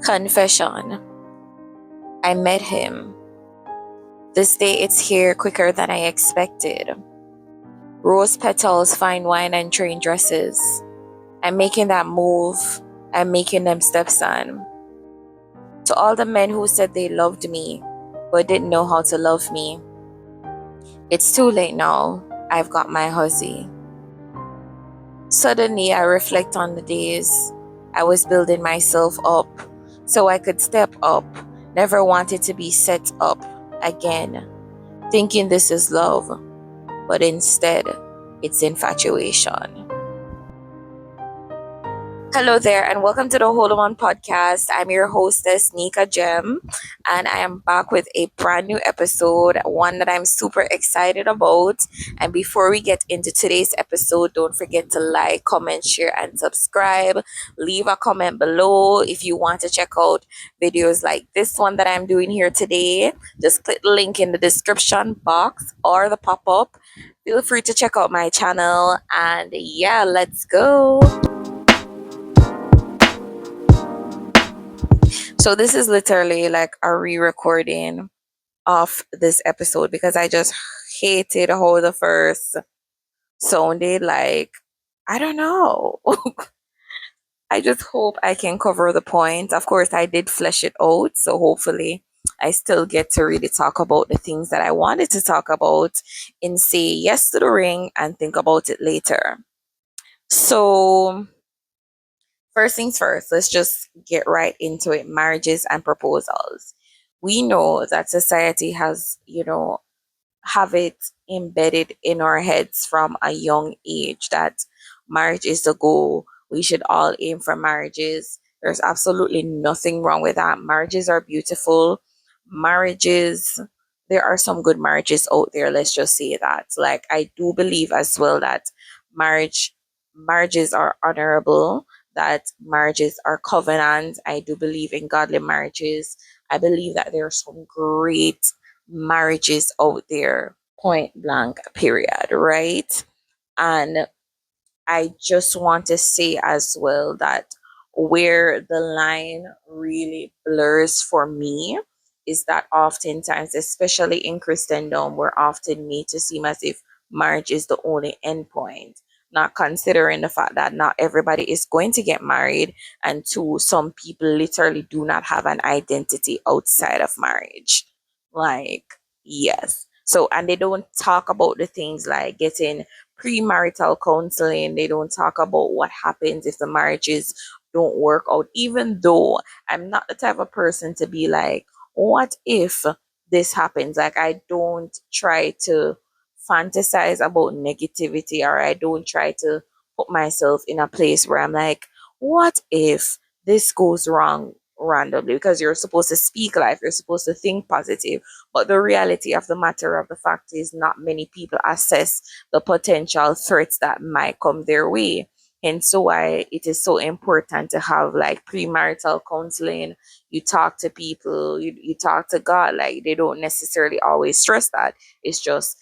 Confession. I met him. This day it's here quicker than I expected. Rose petals, fine wine, and train dresses. I'm making that move. I'm making them stepson. To all the men who said they loved me, but didn't know how to love me. It's too late now. I've got my hussy. Suddenly I reflect on the days I was building myself up so I could step up. Never wanted to be set up again, thinking this is love, but instead it's infatuation. Hello there, and welcome to the Hold On podcast. I'm your hostess, Nika Gem, and I am back with a brand new episode, one that I'm super excited about. And before we get into today's episode, don't forget to like, comment, share, and subscribe. Leave a comment below if you want to check out videos like this one that I'm doing here today. Just click the link in the description box or the pop up. Feel free to check out my channel, and yeah, let's go. So this is literally like a re-recording of this episode because I just hated how the first sounded. Like, I don't know. I just hope I can cover the point. Of course, I did flesh it out, so hopefully I still get to really talk about the things that I wanted to talk about and say yes to the ring and think about it later. So first things first, let's just get right into it. Marriages and proposals. We know that society has, have it embedded in our heads from a young age that marriage is the goal. We should all aim for marriages. There's absolutely nothing wrong with that. Marriages are beautiful. Marriages, there are some good marriages out there. Let's just say that. Like, I do believe as well that marriages are honorable, that marriages are covenants. I do believe in godly marriages. I believe that there are some great marriages out there, point blank, period, right? And I just want to say as well that where the line really blurs for me is that oftentimes, especially in Christendom, we're often made to seem as if marriage is the only end point, not considering the fact that not everybody is going to get married, and two, some people literally do not have an identity outside of marriage. Like, yes. So, and they don't talk about the things like getting premarital counseling. They don't talk about what happens if the marriages don't work out, even though I'm not the type of person to be like, what if this happens? Like, I don't try to fantasize about negativity, or I don't try to put myself in a place where I'm like, what if this goes wrong randomly? Because you're supposed to speak life, you're supposed to think positive, but the reality of the matter of the fact is not many people assess the potential threats that might come their way. And so why it is so important to have like premarital counseling. You talk to people, you talk to God. Like, they don't necessarily always stress that. It's just,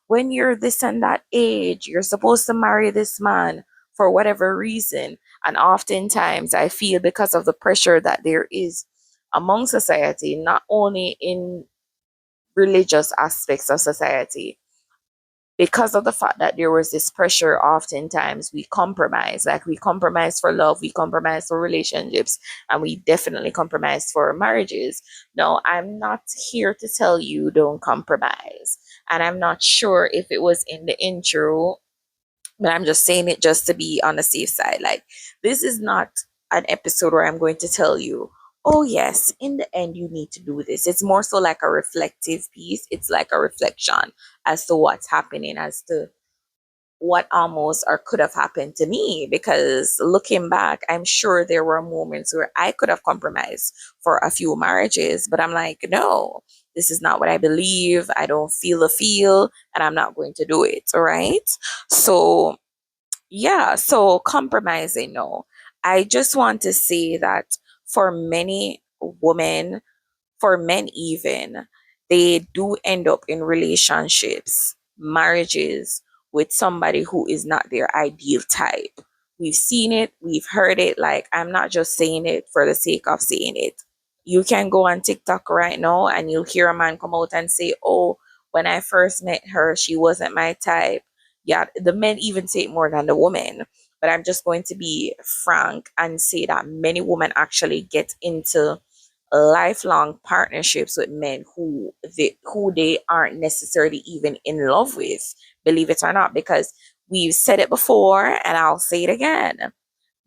when you're this and that age, you're supposed to marry this man for whatever reason. And oftentimes I feel because of the pressure that there is among society, not only in religious aspects of society, because of the fact that there was this pressure, oftentimes we compromise. Like, we compromise for love, we compromise for relationships, and we definitely compromise for marriages. No, I'm not here to tell you don't compromise, and I'm not sure if it was in the intro, but I'm just saying it just to be on the safe side. Like, this is not an episode where I'm going to tell you, oh yes, in the end you need to do this. It's more so like a reflective piece. It's like a reflection as to what's happening, as to what almost or could have happened to me. Because looking back, I'm sure there were moments where I could have compromised for a few marriages, but I'm like, no, this is not what I believe. I don't feel the feel, and I'm not going to do it. All right. So, yeah, so compromising, no. I just want to say that for many women, for men even, they do end up in relationships, marriages with somebody who is not their ideal type. We've seen it, we've heard it. Like, I'm not just saying it for the sake of saying it. You can go on TikTok right now and you'll hear a man come out and say, "Oh, when I first met her, she wasn't my type." Yeah, the men even say it more than the women. But I'm just going to be frank and say that many women actually get into lifelong partnerships with men who they aren't necessarily even in love with, believe it or not, because we've said it before and I'll say it again.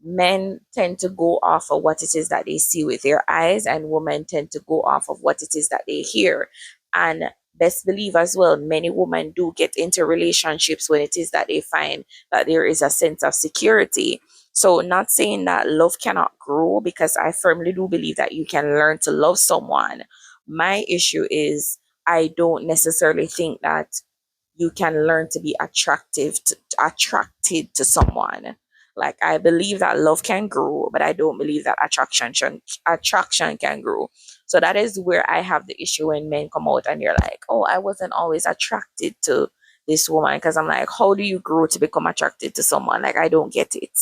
Men tend to go off of what it is that they see with their eyes, and women tend to go off of what it is that they hear. And best believe as well, many women do get into relationships when it is that they find that there is a sense of security. So, not saying that love cannot grow, because I firmly do believe that you can learn to love someone. My issue is, I don't necessarily think that you can learn to be attracted to someone. Like, I believe that love can grow, but I don't believe that attraction can grow. So that is where I have the issue when men come out and they're like, "Oh, I wasn't always attracted to this woman." Because I'm like, how do you grow to become attracted to someone? Like, I don't get it.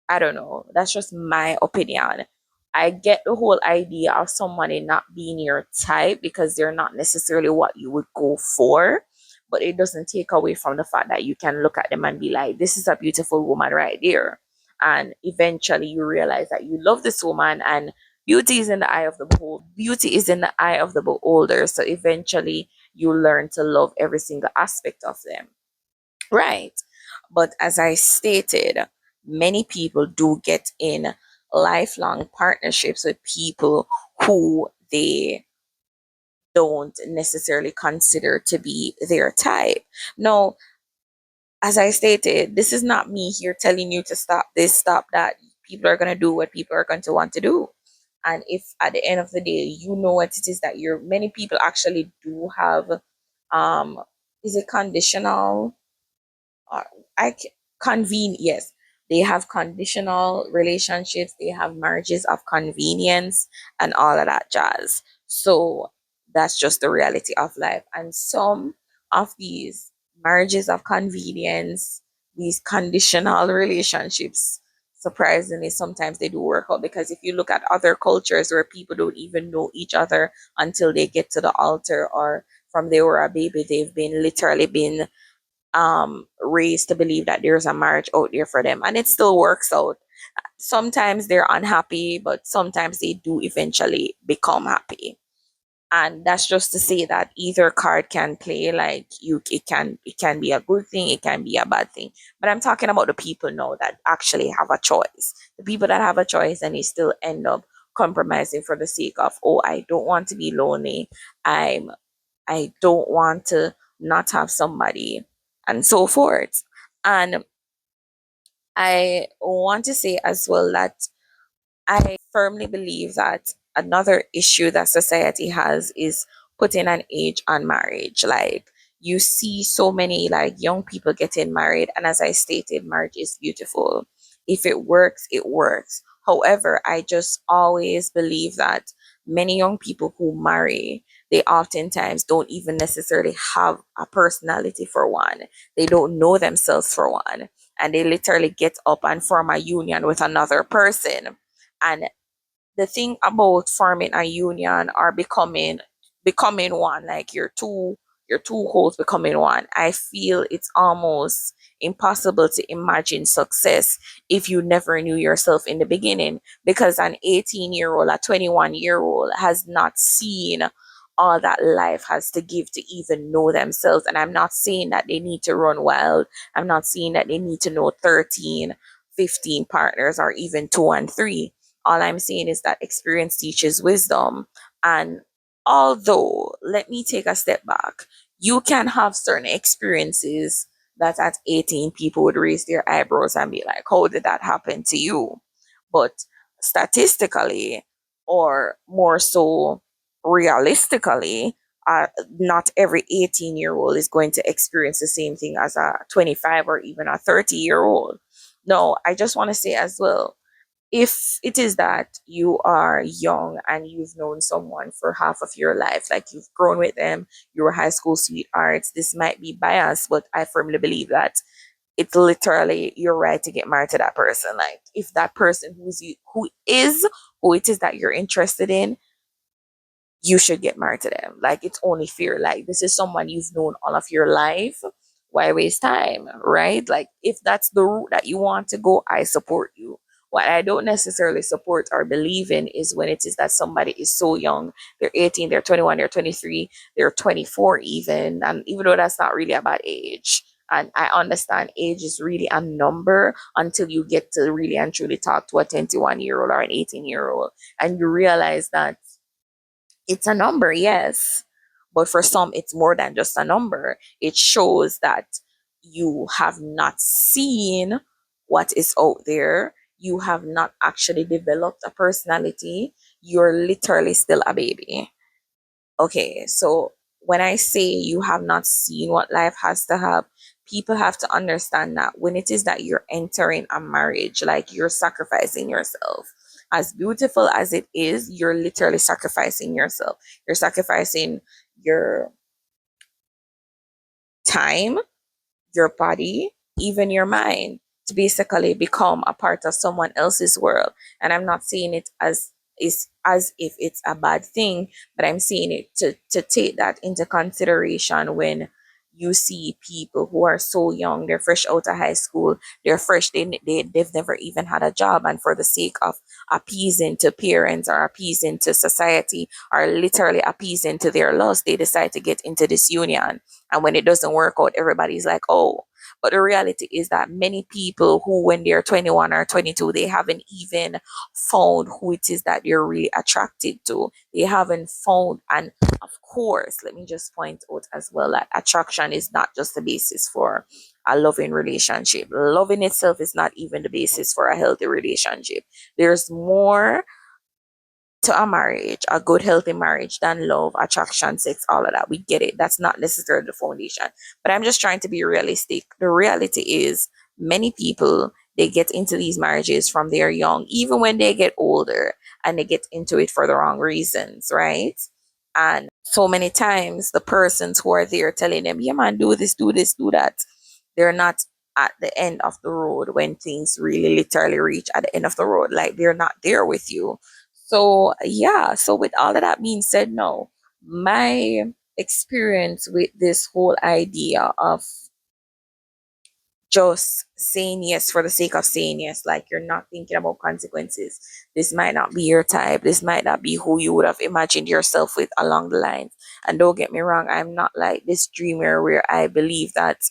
I don't know. That's just my opinion. I get the whole idea of somebody not being your type because they're not necessarily what you would go for, but it doesn't take away from the fact that you can look at them and be like, "This is a beautiful woman right there." And eventually you realize that you love this woman, and beauty is in the eye of the beholder. Beauty is in the eye of the beholder. So eventually you learn to love every single aspect of them. Right. But as I stated, many people do get in lifelong partnerships with people who they don't necessarily consider to be their type. No, as I stated, this is not me here telling you to stop this, stop that. People are going to do what people are going to want to do. And if at the end of the day, you know what it is that many people actually do have, um, is it conditional? uh, yes, they have conditional relationships, they have marriages of convenience and all of that jazz. So that's just the reality of life. And some of these marriages of convenience, these conditional relationships, surprisingly sometimes they do work out, because if you look at other cultures where people don't even know each other until they get to the altar, or from they were a baby, they've been literally been raised to believe that there's a marriage out there for them, and it still works out. Sometimes they're unhappy, but sometimes they do eventually become happy. And that's just to say that either card can play. Like, it can be a good thing, it can be a bad thing. But I'm talking about the people now that actually have a choice. The people that have a choice and they still end up compromising for the sake of, "Oh, I don't want to be lonely. I'm I don't want to not have somebody," and so forth. And I want to say as well that I firmly believe that another issue that society has is putting an age on marriage. Like, you see so many like young people getting married, and as I stated, marriage is beautiful. If it works, it works. However, I just always believe that many young people who marry, they oftentimes don't even necessarily have a personality for one. They don't know themselves for one, and they literally get up and form a union with another person. And the thing about forming a union or becoming one, like your two wholes becoming one, I feel it's almost impossible to imagine success if you never knew yourself in the beginning, because an 18-year-old, a 21-year-old has not seen all that life has to give to even know themselves. And I'm not saying that they need to run wild. I'm not saying that they need to know 13, 15 partners or even two and three. All I'm saying is that experience teaches wisdom. And although, let me take a step back, you can have certain experiences that at 18 people would raise their eyebrows and be like, "How did that happen to you?" But statistically, or more so realistically, not every 18-year-old is going to experience the same thing as a 25 or even a 30-year-old. No, I just want to say as well, if it is that you are young and you've known someone for half of your life, like you've grown with them, you were high school sweethearts, this might be biased, but I firmly believe that it's literally your right to get married to that person. Like if that person who it is that you're interested in, you should get married to them. Like it's only fair. Like this is someone you've known all of your life. Why waste time, right? Like if that's the route that you want to go, I support you. What I don't necessarily support or believe in is when it is that somebody is so young, they're 18, they're 21, they're 23, they're 24 even, and even though that's not really about age. And I understand age is really a number until you get to really and truly talk to a 21-year-old or an 18-year-old, and you realize that it's a number, yes. But for some, it's more than just a number. It shows that you have not seen what is out there. You have not actually developed a personality. You're literally still a baby. Okay, so when I say you have not seen what life has to have, people have to understand that when it is that you're entering a marriage, like you're sacrificing yourself. As beautiful as it is, you're literally sacrificing yourself. You're sacrificing your time, your body, even your mind to basically become a part of someone else's world. And I'm not saying it as if it's a bad thing, but I'm saying it to take that into consideration when you see people who are so young, they're fresh out of high school, they're fresh, they've never even had a job, and for the sake of appeasing to parents or appeasing to society or literally appeasing to their loss, they decide to get into this union. And when it doesn't work out, everybody's like, oh. But the reality is that many people who, when they're 21 or 22, they haven't even found who it is that they're really attracted to. They haven't found, and of course, let me just point out as well that attraction is not just the basis for a loving relationship. Love in itself is not even the basis for a healthy relationship. There's more to a marriage, a good, healthy marriage, than love, attraction, sex, all of that. We get it. That's not necessarily the foundation. But I'm just trying to be realistic. The reality is, many people, they get into these marriages from they're young, even when they get older, and they get into it for the wrong reasons, right? And so many times, the persons who are there telling them, yeah, man, do this, do this, do that, they're not at the end of the road when things really literally reach at the end of the road. Like they're not there with you. So yeah, so with all of that being said, no, my experience with this whole idea of just saying yes for the sake of saying yes, like you're not thinking about consequences. This might not be your type. This might not be who you would have imagined yourself with along the lines. And don't get me wrong, I'm not like this dreamer where I believe that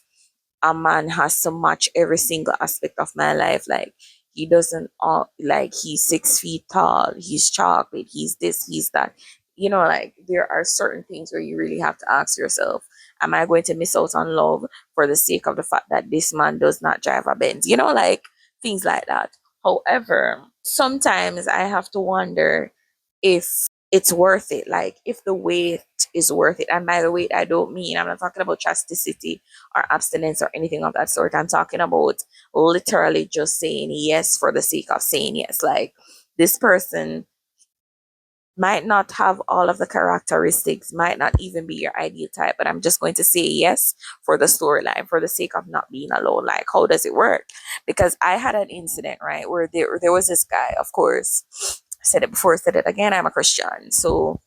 a man has to match every single aspect of my life. Like he doesn't all like he's 6 feet tall, he's chocolate, he's this, he's that. Like there are certain things where you really have to ask yourself, am I going to miss out on love for the sake of the fact that this man does not drive a Benz? Like things like that. However, sometimes I have to wonder if it's worth it. Like if the wait is worth it. And by the wait, I don't mean, I'm not talking about chasticity or abstinence or anything of that sort. I'm talking about literally just saying yes for the sake of saying yes. Like this person might not have all of the characteristics, might not even be your ideal type, but I'm just going to say yes for the storyline, for the sake of not being alone. Like, how does it work? Because I had an incident, right, where there was this guy, of course, I said it before, I said it again, I'm a Christian. So,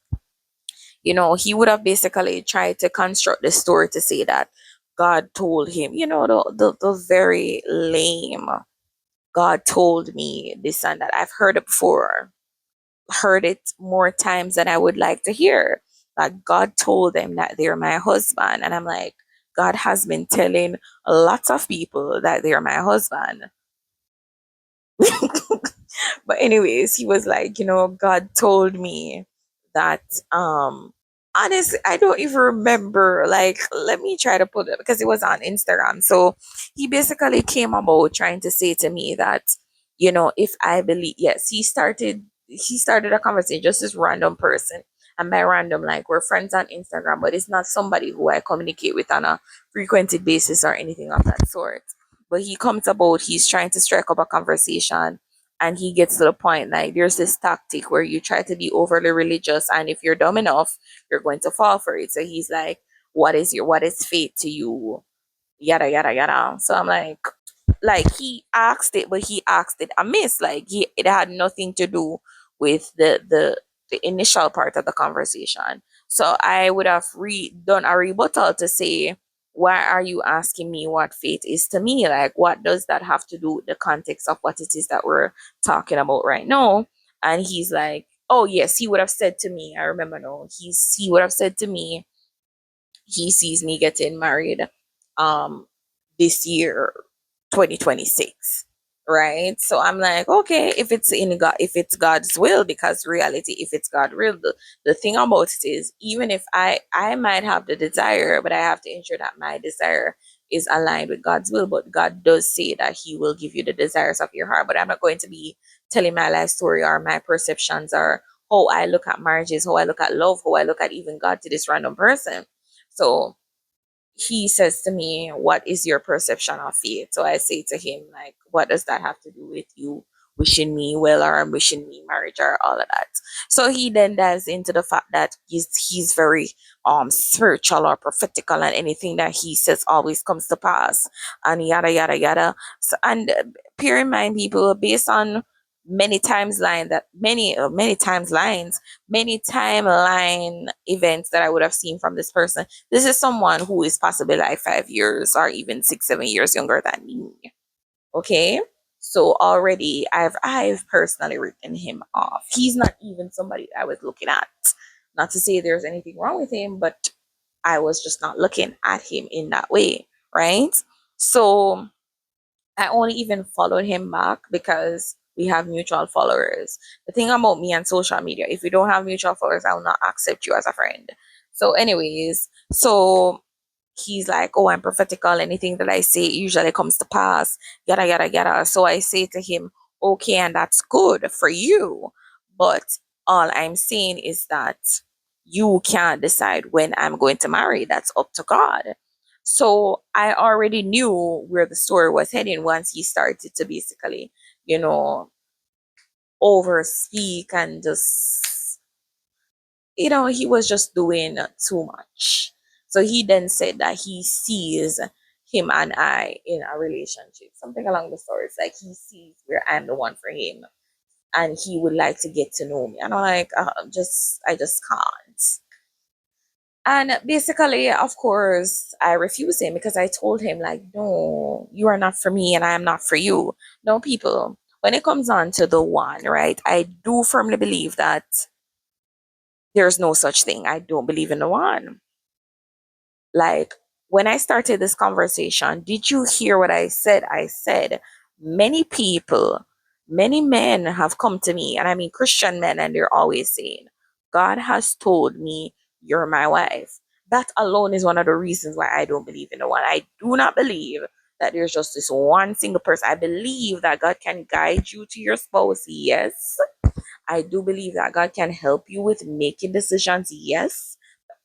he would have basically tried to construct the story to say that God told him, the very lame, God told me this and that. I've heard it before, heard it more times than I would like to hear. That God told them that they're my husband. And I'm like, God has been telling lots of people that they're my husband. But anyways, he was like, God told me that honestly, I don't even remember. Like, let me try to put it because it was on Instagram. So he basically came about trying to say to me that, if I believe, yes, he started a conversation, just this random person. And by random, like we're friends on Instagram, but it's not somebody who I communicate with on a frequented basis or anything of that sort. But he comes about, he's trying to strike up a conversation, and he gets to the point like there's this tactic where you try to be overly religious, and if you're dumb enough, you're going to fall for it. So he's like, what is faith to you? yada yada yada. So I'm like he asked it, but he asked it amiss. Like it had nothing to do with the initial part of the conversation. So I would have done a rebuttal to say, why are you asking me what faith is to me? Like, what does that have to do with the context of what it is that we're talking about right now? And he's like, oh yes, he would have said to me, I remember now, he would have said to me, he sees me getting married um this year, 2026, right? So I'm like, okay, if it's in God, if it's God's will, because reality, if it's God's will, the thing about it is, even if I might have the desire, but I have to ensure that my desire is aligned with God's will. But God does say that he will give you the desires of your heart. But I'm not going to be telling my life story or my perceptions or how I look at marriages, how I look at love, how I look at even God to this random person. So he says to me, what is your perception of faith? So I say to him, like, what does that have to do with you wishing me well or wishing me marriage or all of that? So he then dives into the fact that he's very spiritual or prophetical, and anything that he says always comes to pass, and yada yada yada. So, and bear in mind, people, based on many times line that many times lines, many timeline events that I would have seen from this person, this is someone who is possibly like 5 years or even 6 7 years younger than me. Okay, so already I've personally written him off. He's not even somebody I was looking at. Not to say there's anything wrong with him, but I was just not looking at him in that way, right? So I only even followed him back because we have mutual followers. The thing about me and social media, if you don't have mutual followers, I will not accept you as a friend. So, anyways, so he's like, oh, I'm prophetical. Anything that I say usually comes to pass. Yada yada yada. So I say to him, okay, and that's good for you. But all I'm saying is that you can't decide when I'm going to marry. That's up to God. So I already knew where the story was heading once he started to basically, you know, over speak and just, he was just doing too much. So he then said that he sees him and I in a relationship, something along the stories. Like he sees where I'm the one for him, and he would like to get to know me. And I'm like, I just can't. And basically, of course, I refused him because I told him, like, no, you are not for me and I am not for you. No, people, when it comes on to the one, right, I do firmly believe that there's no such thing. I don't believe in the one. Like, when I started this conversation, did you hear what I said? I said, many people, many men have come to me, and I mean Christian men, and they're always saying, God has told me you're my wife. That alone is one of the reasons why I don't believe in the one. I do not believe that there's just this one single person. I believe that God can guide you to your spouse, yes. I do believe that God can help you with making decisions, yes.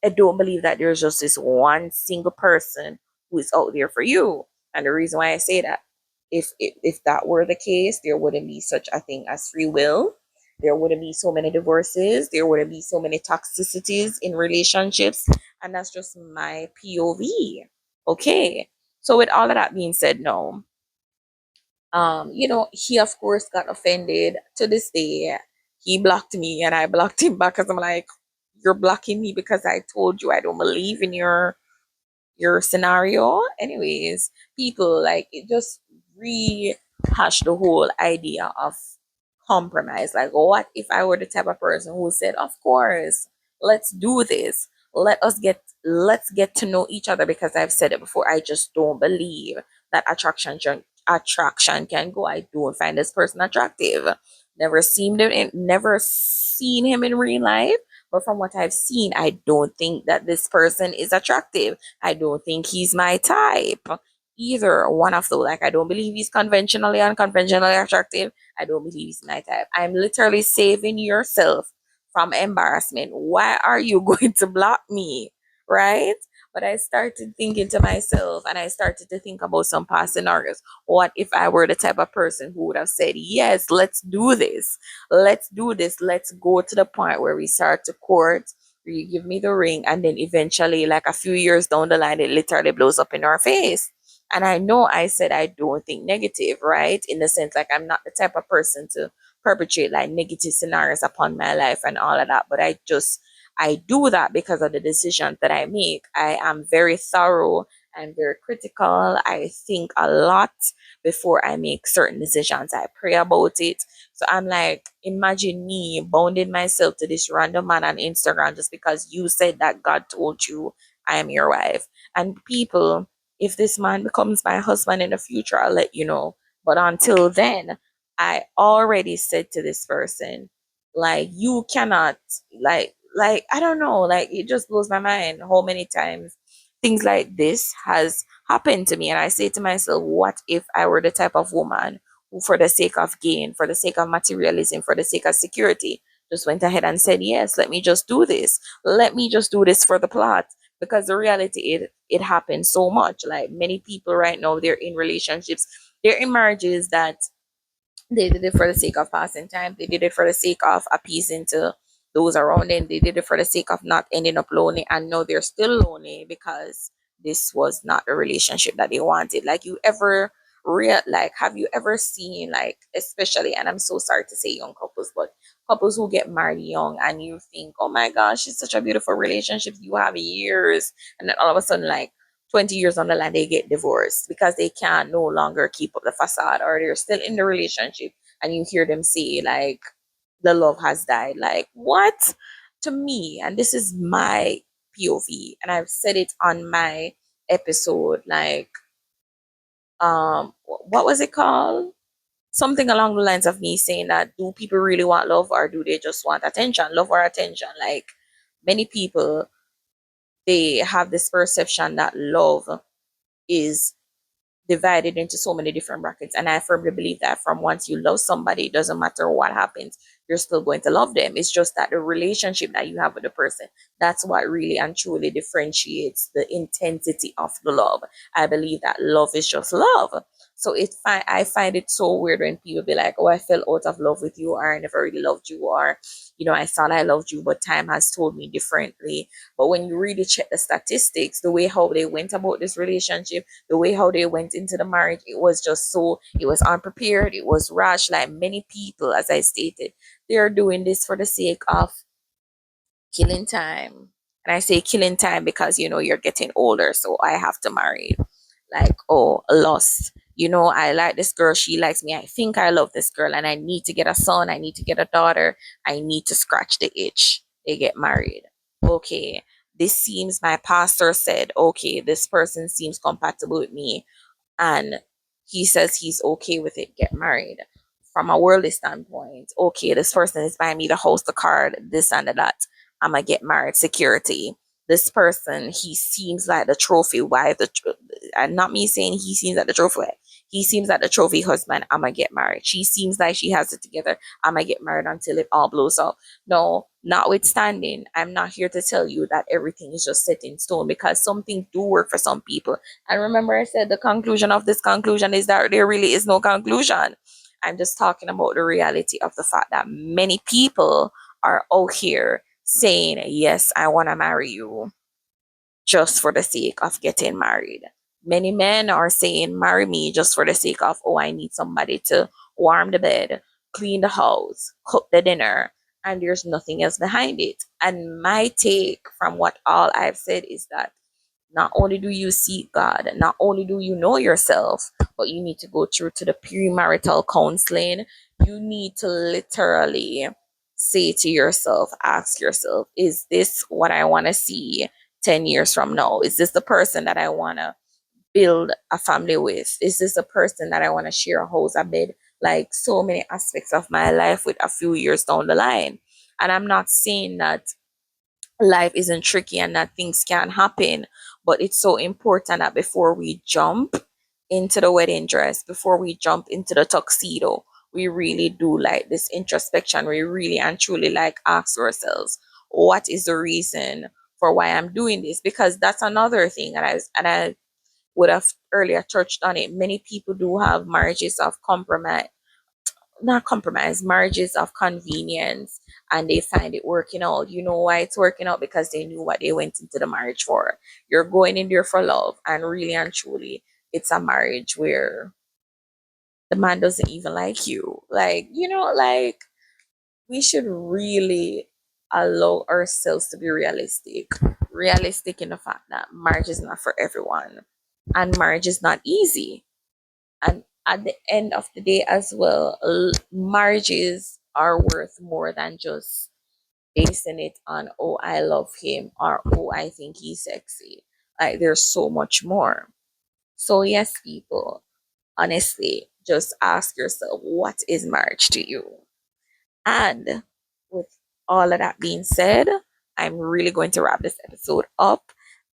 I don't believe that there's just this one single person who is out there for you. And the reason why I say that, if that were the case, there wouldn't be such a thing as free will. There wouldn't be so many divorces. There wouldn't be so many toxicities in relationships. And that's just my POV. Okay. So with all of that being said, no. He of course got offended. To this day, he blocked me and I blocked him back because I'm like, you're blocking me because I told you I don't believe in your scenario. Anyways, people, like, it just rehash the whole idea of compromise. Like, what if I were the type of person who said, of course, let's do this. Let's get to know each other, because I've said it before. I just don't believe that attraction can go. I don't find this person attractive. Never seen him in real life. But from what I've seen, I don't think that this person is attractive. I don't think he's my type. Either one of those. Like, I don't believe he's conventionally unconventionally attractive. I don't believe he's my type. I'm literally saving yourself from embarrassment. Why are you going to block me? Right? But I started thinking to myself, and I started to think about some past scenarios. What if I were the type of person who would have said, yes, let's do this. Let's do this. Let's go to the point where we start to court, where you give me the ring, and then eventually, like a few years down the line, it literally blows up in our face. And I know I said I don't think negative, right? In the sense, like, I'm not the type of person to perpetrate like negative scenarios upon my life and all of that. But I do that because of the decisions that I make. I am very thorough and very critical. I think a lot before I make certain decisions. I pray about it. So I'm like, imagine me bounding myself to this random man on Instagram just because you said that God told you I am your wife. And people, if this man becomes my husband in the future, I'll let you know. But until then, I already said to this person, like, you cannot, I don't know, like, it just blows my mind how many times things like this has happened to me. And I say to myself, what if I were the type of woman who, for the sake of gain, for the sake of materialism, for the sake of security, just went ahead and said, yes, let me just do this. Let me just do this for the plot. Because the reality, it happens so much. Like, many people right now, they're in relationships, they're in marriages that they did it for the sake of passing time. They did it for the sake of appeasing to those around them. They did it for the sake of not ending up lonely. And now they're still lonely because this was not the relationship that they wanted. Like, have you ever seen, like, especially, and I'm so sorry to say young couples, but couples who get married young and you think, oh my gosh, it's such a beautiful relationship. You have years, and then all of a sudden, like, 20 years on the line, they get divorced because they can no longer keep up the facade, or they're still in the relationship and you hear them say, like, the love has died. Like, what? To me, and this is my POV, and I've said it on my episode, like, what was it called? Something along the lines of me saying that, do people really want love, or do they just want attention? Love or attention? Like, many people, they have this perception that love is divided into so many different brackets. And I firmly believe that from once you love somebody, it doesn't matter what happens, you're still going to love them. It's just that the relationship that you have with the person, that's what really and truly differentiates the intensity of the love. I believe that love is just love. So I find it so weird when people be like, oh, I fell out of love with you, or I never really loved you, or, I thought I loved you, but time has told me differently. But when you really check the statistics, the way how they went about this relationship, the way how they went into the marriage, it was just so, it was unprepared, it was rushed. Like, many people, as I stated, they are doing this for the sake of killing time. And I say killing time because, you're getting older, so I have to marry. Like, oh, lost. I like this girl, she likes me, I think I love this girl, and I need to get a son, I need to get a daughter, I need to scratch the itch. They get married. Okay, this seems, my pastor said, okay, this person seems compatible with me, and he says he's okay with it, get married. From a worldly standpoint, okay, this person is buying me the house, the car, this and that, I'm gonna get married, security. This person, he seems like the trophy wife, and not me saying he seems like the trophy wife, he seems like the trophy husband, I'm gonna get married. She seems like she has it together, I'm gonna get married until it all blows up. No, notwithstanding, I'm not here to tell you that everything is just set in stone, because some things do work for some people. And remember, I said the conclusion of this conclusion is that there really is no conclusion. I'm just talking about the reality of the fact that many people are out here saying, yes, I want to marry you, just for the sake of getting married. Many men are saying, marry me just for the sake of, oh, I need somebody to warm the bed, clean the house, cook the dinner, and there's nothing else behind it. And my take from what all I've said is that not only do you seek God, not only do you know yourself, but you need to go through to the premarital counseling. You need to literally say to yourself, ask yourself, is this what I want to see 10 years from now? Is this the person that I want to build a family with? Is this a person that I want to share a house, a bed, like so many aspects of my life with a few years down the line? And I'm not saying that life isn't tricky and that things can happen, but it's so important that before we jump into the wedding dress, before we jump into the tuxedo, we really do like this introspection. We really and truly like ask ourselves, what is the reason for why I'm doing this? Because that's another thing, and I would have earlier touched on it. Many people do have marriages of compromise, not compromise, marriages of convenience, and they find it working out. You know why it's working out? Because they knew what they went into the marriage for. You're going in there for love, and really and truly, it's a marriage where the man doesn't even like you. Like, like we should really allow ourselves to be realistic. Realistic in the fact that marriage is not for everyone. And marriage is not easy. And at the end of the day as well, marriages are worth more than just basing it on, oh, I love him, or oh, I think he's sexy. Like there's so much more. So yes, people, honestly, just ask yourself, what is marriage to you? And with all of that being said, I'm really going to wrap this episode up.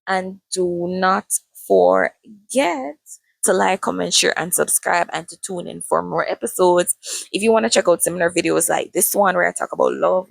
And do not forget to like, comment, share, and subscribe, and to tune in for more episodes. If you want to check out similar videos like this one where I talk about love,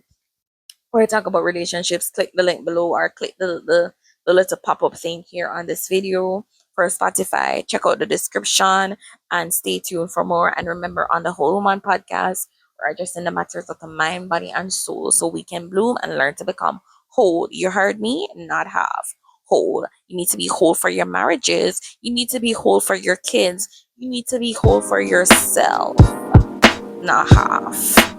or talk about relationships, click the link below, or click the little pop-up thing here on this video for Spotify. Check out the description and stay tuned for more. And remember, on the Whole Woman podcast, we're addressing the matters of the mind, body, and soul so we can bloom and learn to become whole. You heard me, not half. Whole. You need to be whole for your marriages. You need to be whole for your kids. You need to be whole for yourself, not half.